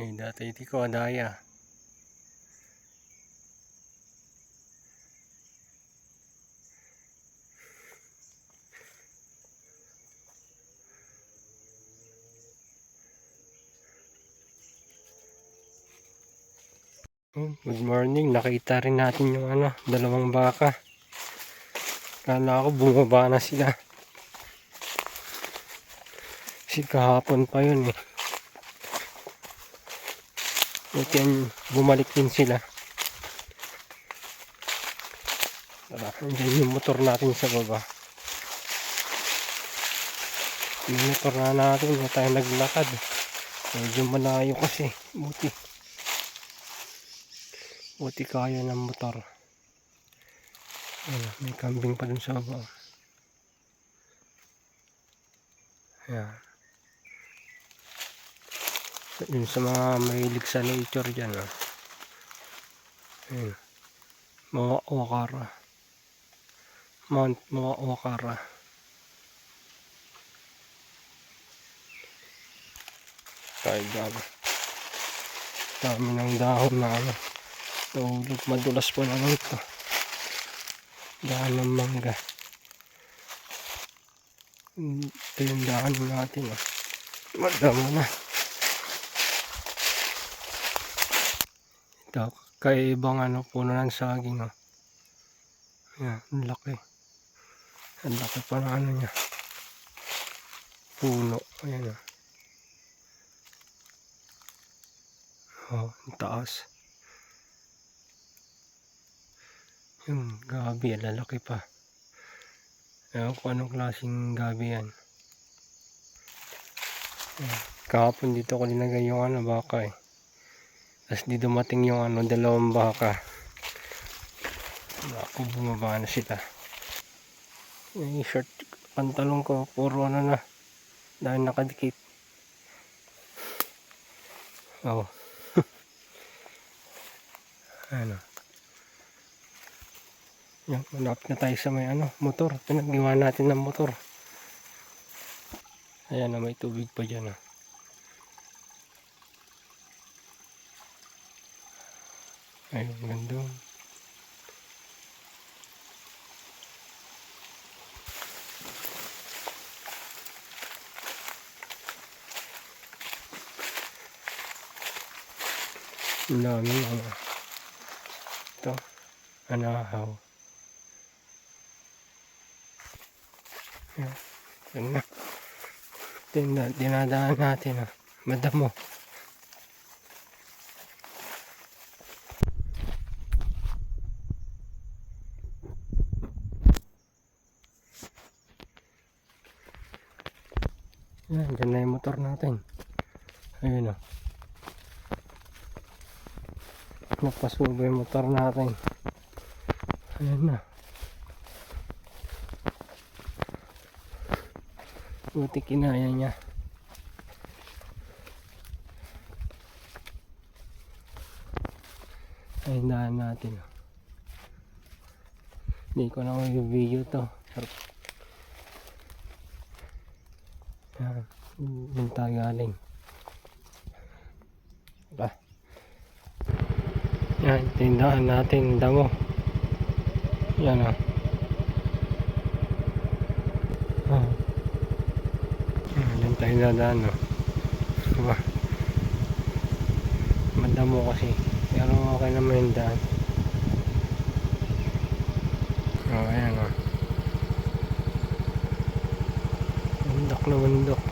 Eh, dati iti ko adaya. Good morning. Nakita rin natin yung dalawang baka. Kala ko bumaba na sila. Kasi kahapon pa yun eh. At yan, bumalik din sila. Tara, andyan yung motor natin sa baba. Yung motor na natin, na tayo naglakad. Medyo malayo kasi. Buti kaya ng motor. Ayan, may kambing pa dun sa baba. Ayan. Yun sa mga mahilig sa nature dyan. Ayan. Mawakara. Mount Mawakara. Kahit dami ng dahon na nahulog. Madulas po naman ito. Dahon ng mangga. Ito yung dahon natin. Madamo na. Ito, kaibang puno ng saging. Ayan, ang laki. Ang laki pa na niya. Puno. Ayan ang taas. Yung gabi, lalaki pa. Ewan ko anong klaseng gabi yan. Kahapon dito ko linagay yung baka eh. Tapos di dumating yung dalawang baka. Ako, bumaba na sila. Yung shirt, pantalon ko, puro na. Dahil nakadikit. Oh. Yan, malapit na tayo sa may motor. Pinag-iwan natin ng motor. Ayan may tubig pa dyan. Ayun, ganda. Ang dami ito, anahaw. Yan na. Dinadaan natin. Madamo. Yan, dyan na yung motor natin. Ayun napasubo yung motor natin. Ayan na. Buti kinaya niya. Ayun daan natin. Hindi ko na mag-video to. Yan tayo galing. Yan, tindahan natin damo. Yan yan tayo dadaan diba? Madamo kasi. Pero okay naman yung daan. Ayan bundok na bundok.